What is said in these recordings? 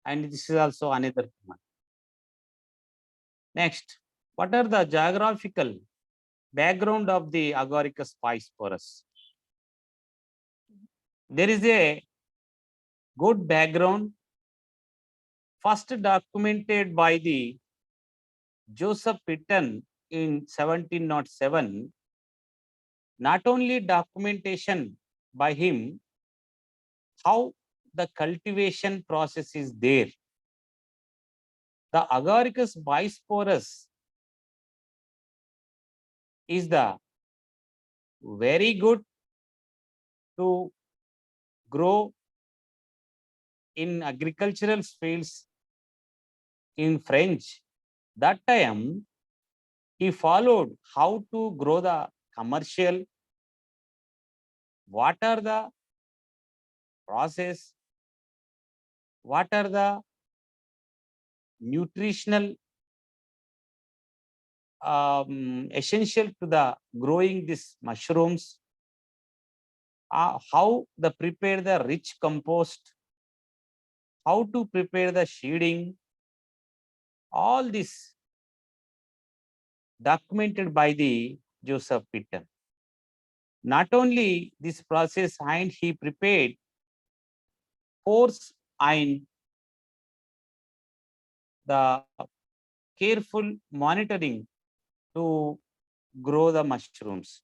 and this is also another command. Next, what are the geographical background of the Agaricus bisporus? There is a good background first documented by the Joseph Pitton in 1707. Not only documentation by him, how the cultivation process is there. The Agaricus bisporus is the very good to grow in agricultural fields in French. That time, he followed how to grow the commercial, what are the process, what are the nutritional essential to the growing these mushrooms, how the prepare the rich compost, how to prepare the seeding, all this documented by the Joseph Pitton. Not only this process, and he prepared force and the careful monitoring to grow the mushrooms.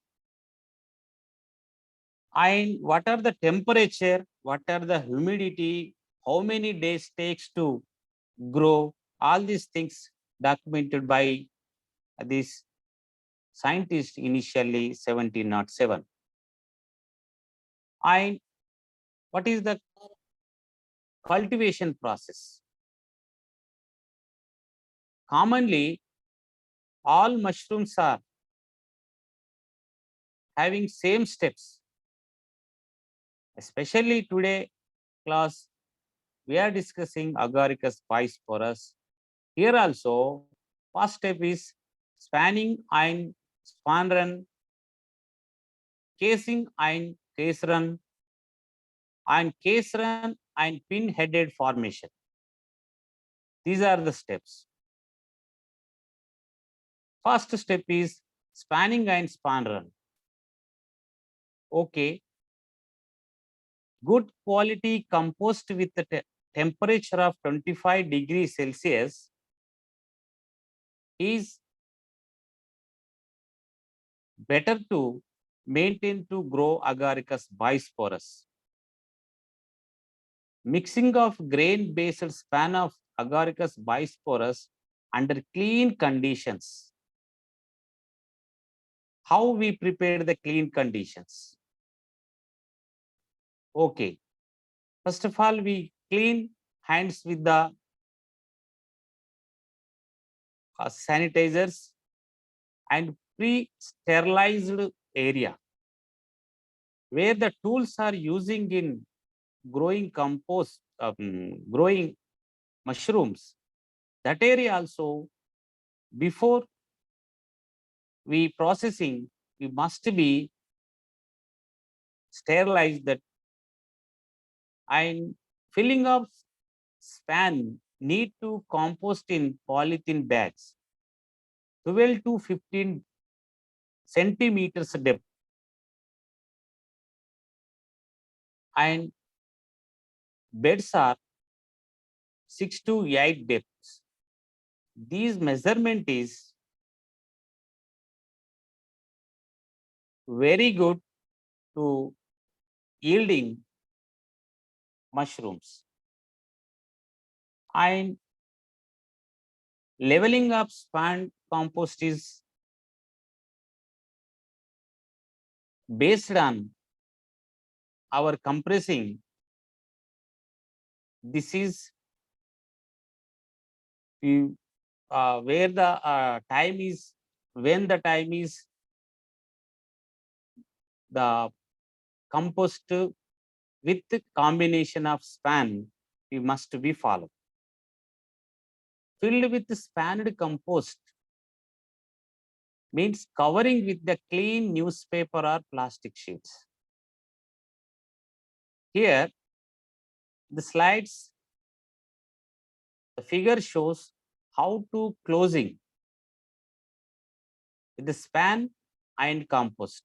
And what are the temperature, what are the humidity, how many days takes to grow, all these things documented by this scientist initially 1707. And what is the cultivation process? Commonly, all mushrooms are having same steps. Especially today class, we are discussing Agaricus bisporus. Here also, first step is spanning and span run, casing and case run, and case run and pin-headed formation. These are the steps. First step is spanning and span run. Okay. Good quality compost with the temperature of 25 degrees Celsius is better to maintain to grow Agaricus bisporus. Mixing of grain-based span of Agaricus bisporus under clean conditions. How we prepare the clean conditions? Okay. First of all, we clean hands with the sanitizers and pre-sterilized area where the tools are using in growing compost, growing mushrooms. That area also, before we processing, we must be sterilized that, and filling of span need to compost in polythene bags 12 to 15 centimeters depth, and beds are 6 to 8 depths. These measurement is very good to yielding mushrooms. And leveling up span compost is based on our compressing. This is where the time is, when the time is the compost with combination of span, we must be followed. Filled with spanned compost means covering with the clean newspaper or plastic sheets. Here, the slides The figure shows how to closing with the span and compost.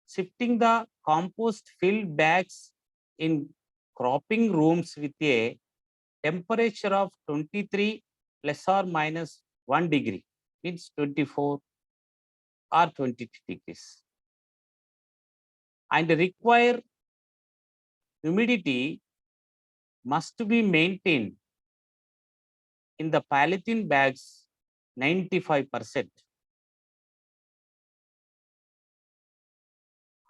Shifting the compost filled bags in cropping rooms with a temperature of 23 plus or minus 1 degree, means 24 or 20 degrees, and require humidity must be maintained in the polythene bags 95%,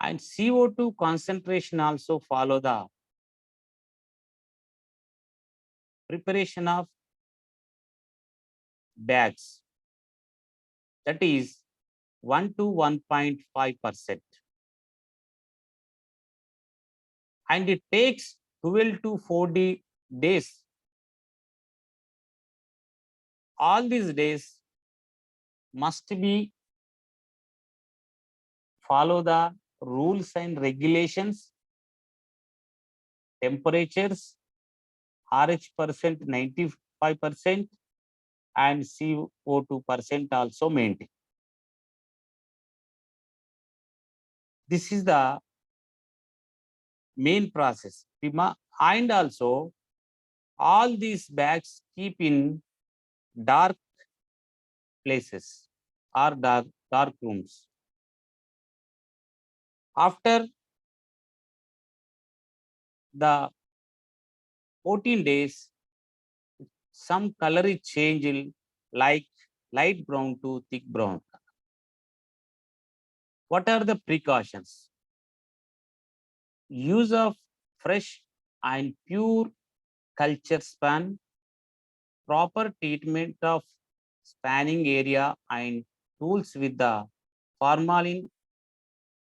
and CO2 concentration also follow the preparation of bags, that is 1 to 1.5%, and it takes 12 to 40 days. All these days must be follow the rules and regulations, temperatures, RH percent 95%, and CO2% also maintain. This is the main process. And also all these bags keep in dark places or dark rooms. After the 14 days, some color is changed like light brown to thick brown. What are the precautions? Use of fresh and pure culture span, proper treatment of spanning area and tools with the formalin,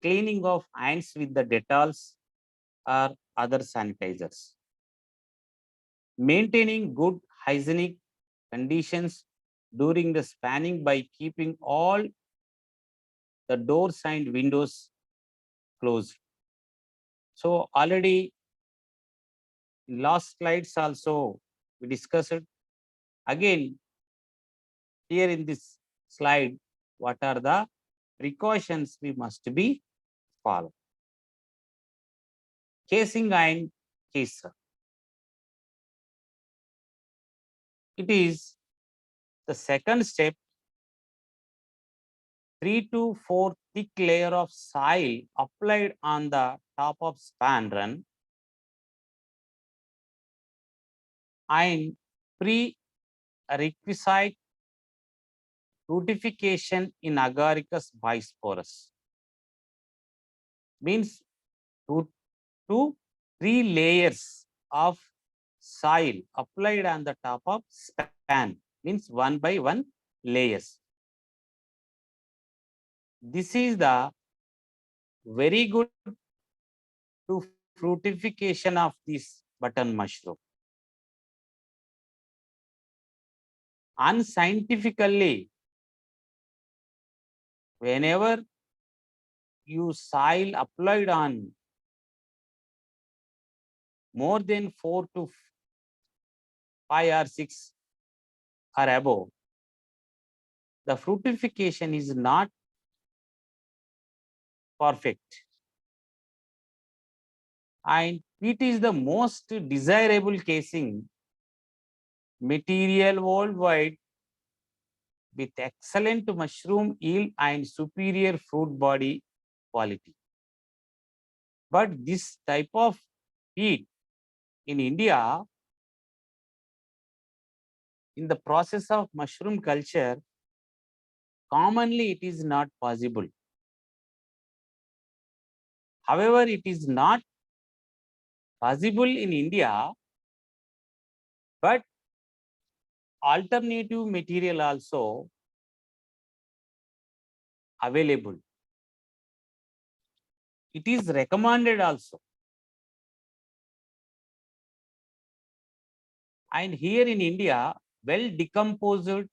cleaning of hands with the Dettol or other sanitizers, maintaining good hygienic conditions during the spanning by keeping all the doors and windows closed. So already last slides also we discussed. Again, here in this slide, what are the precautions we must be followed? Casing and caser. It is the second step. 3 to 4 thick layer of soil applied on the top of span run and prerequisite fructification in Agaricus bisporus. Means 2 to 3 layers of soil applied on the top of span, means 1 by 1 layers. This is the very good to fructification of this button mushroom. Unscientifically, whenever you soil applied on more than 4 to 5 or 6 or above, the fructification is not perfect. And it is the most desirable casing material worldwide with excellent mushroom yield and superior fruit body quality. But this type of peat in India, in the process of mushroom culture, commonly it is not possible. However, it is not possible in India, but alternative material also available. It is recommended also. And here in India, well decomposed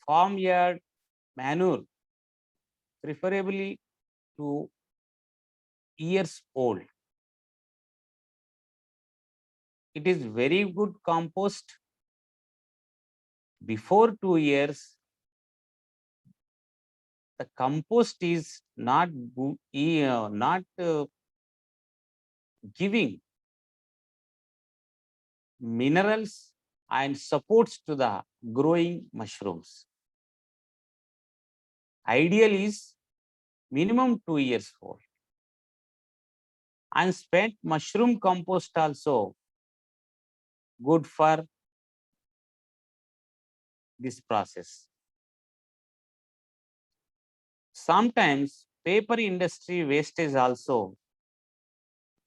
farmyard manure, preferably to years old, it is very good compost. Before 2 years, the compost is not giving minerals and supports to the growing mushrooms. Ideal is minimum 2 years old. And spent mushroom compost also good for this process. Sometimes paper industry wastage also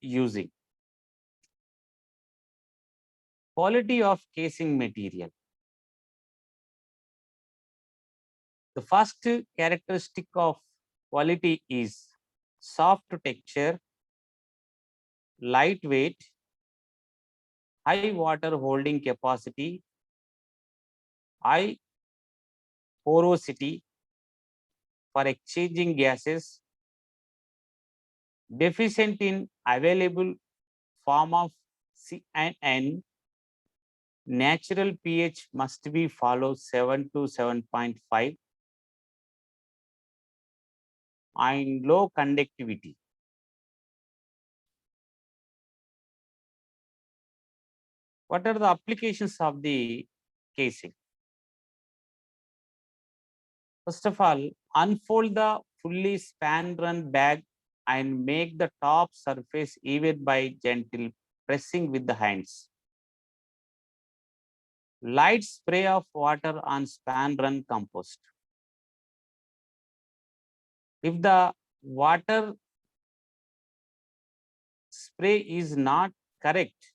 using. Quality of casing material. The first characteristic of quality is soft texture, lightweight, high water holding capacity, high porosity for exchanging gases, deficient in available form of C and N, natural pH must be follow 7 to 7.5, and low conductivity. What are the applications of the casing? First of all, unfold the fully span run bag and make the top surface even by gentle pressing with the hands. Light spray of water on span run compost. If the water spray is not correct,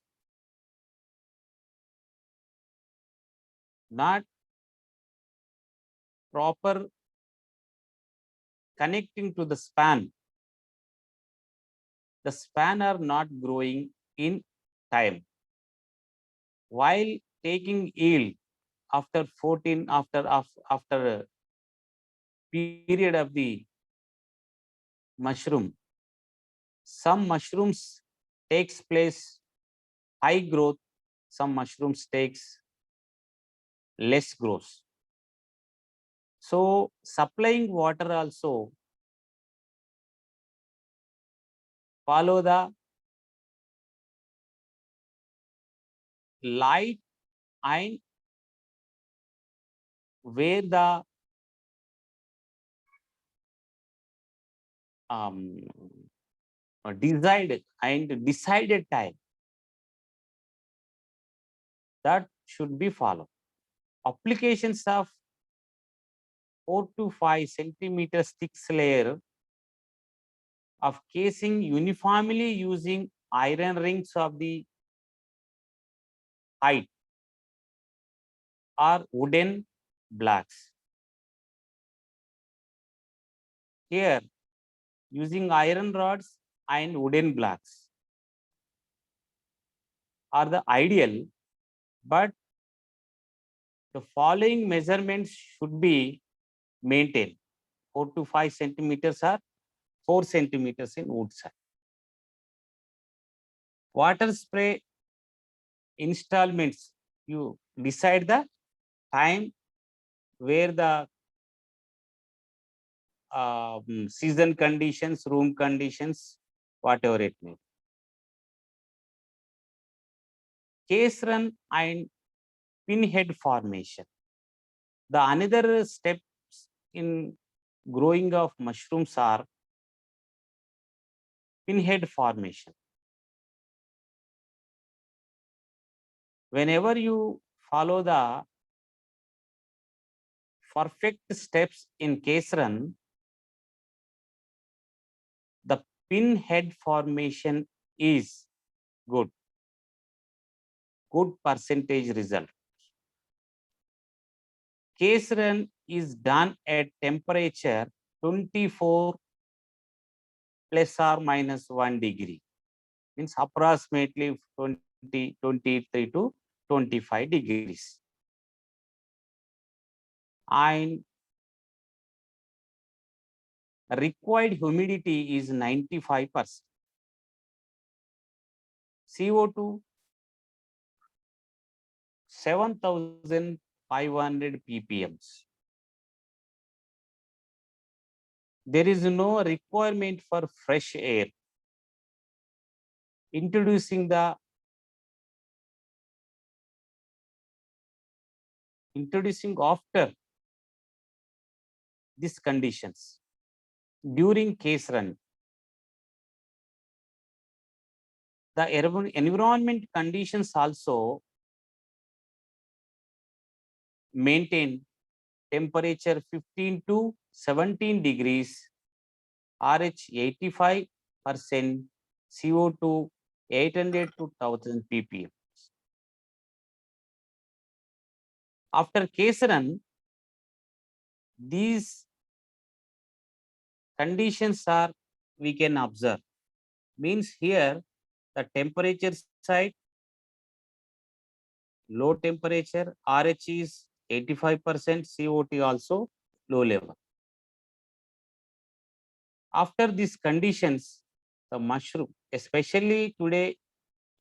not proper connecting to the span are not growing in time. While taking yield after 14, after a period of the mushroom, some mushrooms takes place high growth, some mushrooms takes less growth. So supplying water also follow the light and where the decided time that should be followed. Applications of 4 to 5 centimeters thick layer of casing uniformly using iron rings of the height or wooden blocks. Here, using iron rods and wooden blocks are the ideal, but the following measurements should be maintained: 4 to 5 centimeters or 4 centimeters in wood side. Water spray installments, you decide the time where the season conditions, room conditions, whatever it may be. Case run and pinhead formation. The another steps in growing of mushrooms are pinhead formation. Whenever you follow the perfect steps in case run, the pinhead formation is good percentage result. Case run is done at temperature 24 plus or minus 1 degree, means approximately 23 to 25 degrees. And required humidity is 95%. CO2 7,500 ppms. There is no requirement for fresh air. Introducing after these conditions during case run, the environment conditions also maintain temperature 15 to 17 degrees, RH 85%, CO2 800 to 1000 ppm. After case run, these conditions are we can observe. Means here the temperature side, low temperature, RH is 85%, CO2 also low level. After these conditions, the mushroom, especially today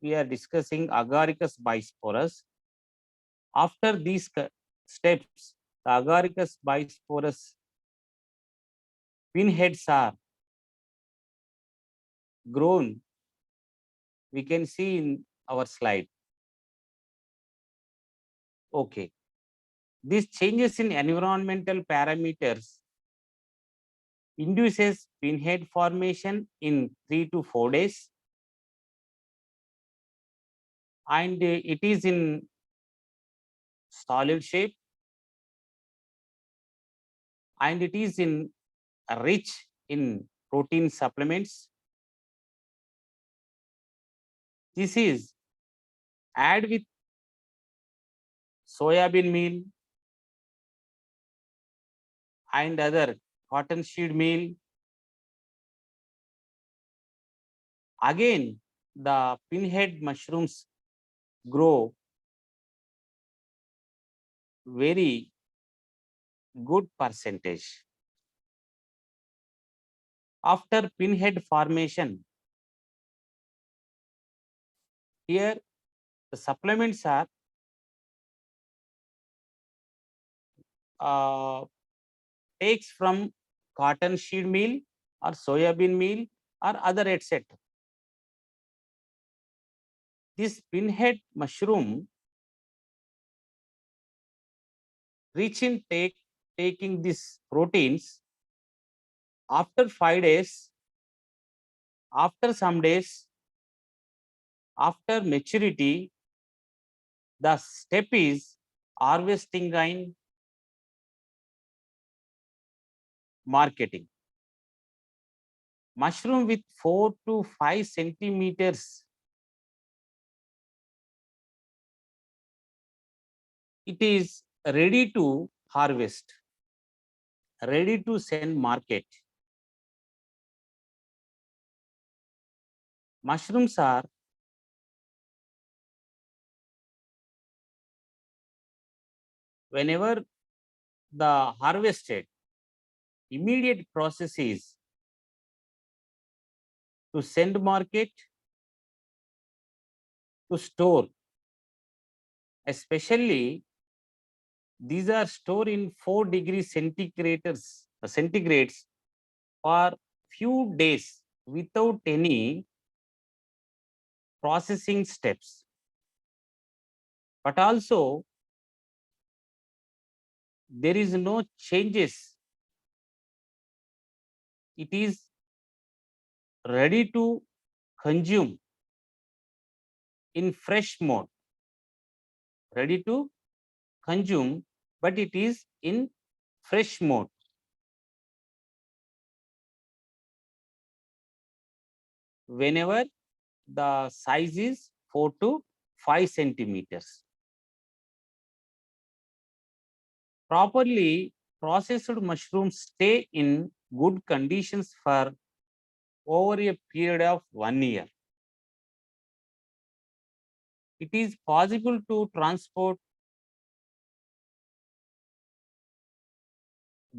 we are discussing Agaricus bisporus. After these steps, the Agaricus bisporus pinheads are grown. We can see in our slide. Okay. These changes in environmental parameters induces pinhead formation in 3 to 4 days, and it is in solid shape, and it is in rich in protein supplements. This is add with soybean meal and other cottonseed meal. Again, the pinhead mushrooms grow very good percentage. After pinhead formation, here the supplements are takes from cottonseed meal or soybean meal or other etc. This pinhead mushroom rich in taking these proteins. After 5 days, after some days, after maturity, the step is harvesting and marketing. Mushroom with 4 to 5 centimeters, it is ready to harvest, ready to send market. Mushrooms are whenever the harvested, immediate process is to send market, to store. Especially these are stored in 4 degrees centigrades for few days without any processing steps. But also there is no changes. It is ready to consume in fresh mode, ready to consume, but it is in fresh mode. Whenever the size is 4 to 5 centimeters. Properly processed mushrooms stay in good conditions for over a period of 1 year. It is possible to transport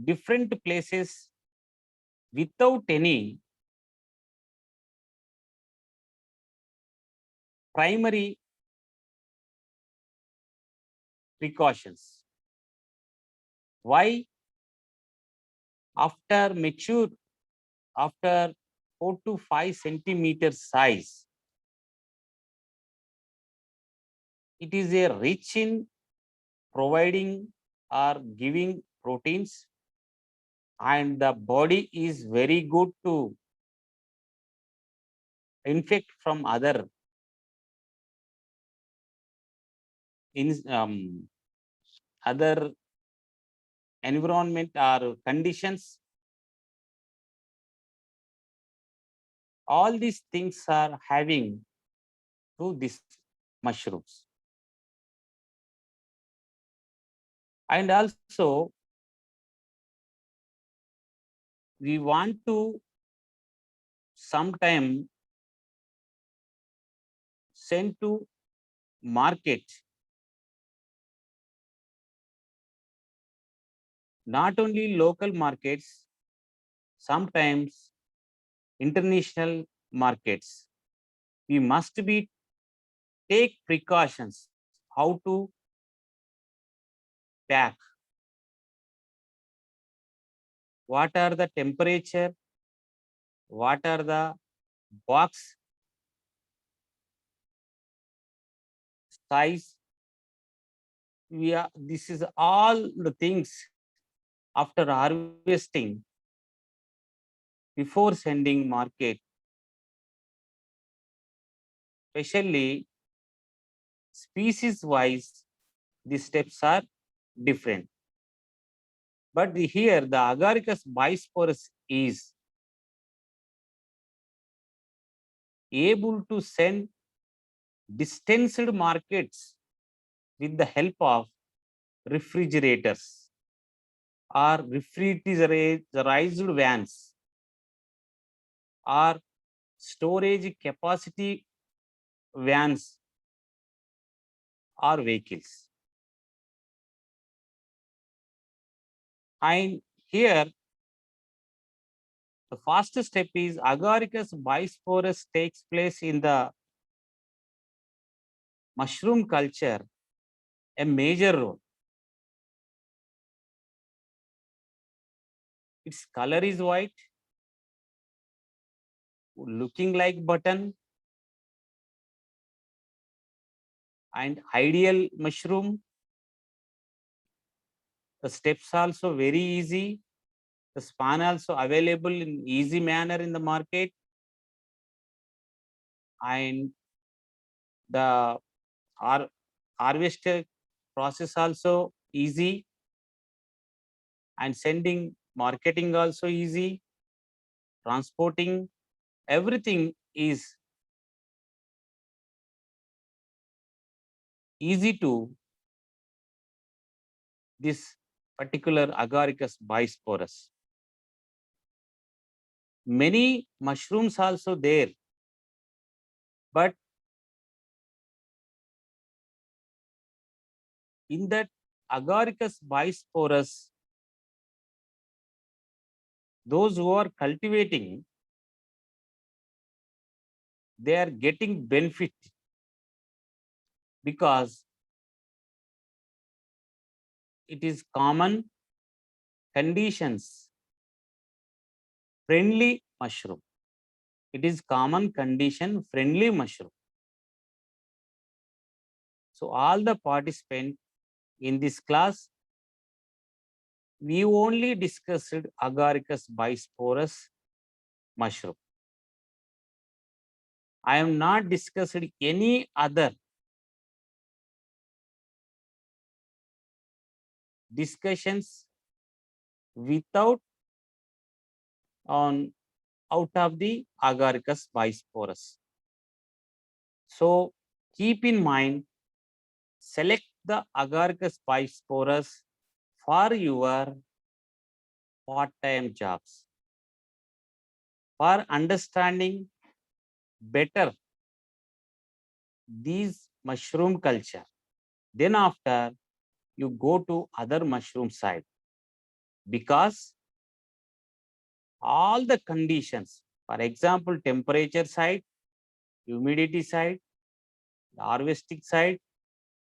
different places without any primary precautions. Why? After mature, after 4 to 5 centimeter size, it is a rich in providing or giving proteins, and the body is very good to infect from other in other environment or conditions. All these things are having to these mushrooms. And also we want to sometime send to market not only local markets, sometimes international markets. We must be take precautions how to pack, what are the temperature, what are the box size. This is all the things after harvesting before sending market, especially species wise, the steps are different. But here the Agaricus bisporus is able to send distanced markets with the help of refrigerators or refrigerized vans or storage capacity vans or vehicles. And here the first step is Agaricus bisporus takes place in the mushroom culture a major role. Its color is white, looking like button, and ideal mushroom. The steps also very easy. The span also available in easy manner in the market, and the harvester process also easy, and sending marketing also easy, transporting everything is easy to this particular Agaricus bisporus. Many mushrooms also there, but in that Agaricus bisporus, those who are cultivating, they are getting benefit because it is common conditions friendly mushroom. It is common condition friendly mushroom. So all the participants in this class, we only discussed Agaricus bisporus mushroom. I am not discussed any other discussions without on out of the Agaricus bisporus. So keep in mind, select the Agaricus bisporus for your part-time jobs. For understanding better these mushroom culture, then after you go to other mushroom side, because all the conditions, for example, temperature side, humidity side, harvesting side,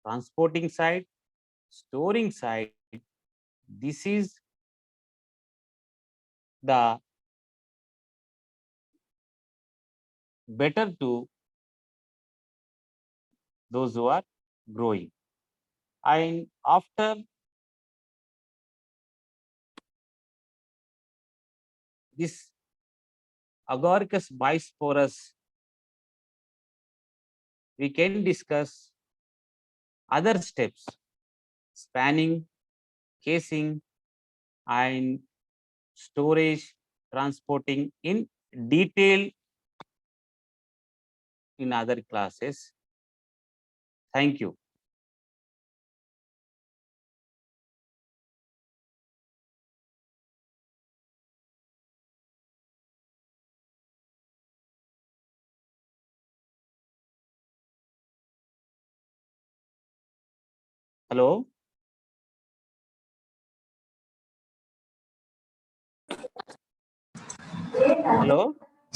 transporting side, storing side, this is the better to those who are growing. And after this Agaricus bisporus, we can discuss other steps, spanning, casing, and storage, transporting in detail in other classes. Thank you. Hello. Hello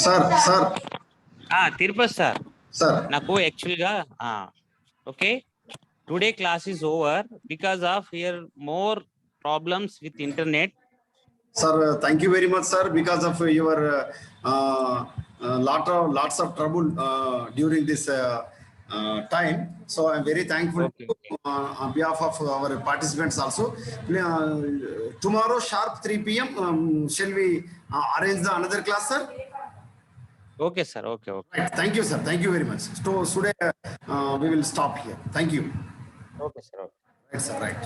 sir sir Tirupati sir sir నాకు యాక్చువల్గా okay today class is over because of here more problems with internet. Sir, thank you very much, sir, because of your lots of trouble during this time. So I'm very thankful Okay. on behalf of our participants also. Tomorrow sharp 3 p.m. Shall we arrange the another class, sir? Okay, sir. Okay. Right. Thank you, sir. Thank you very much. So today we will stop here. Thank you. Okay, sir. Okay. Right, sir. Right.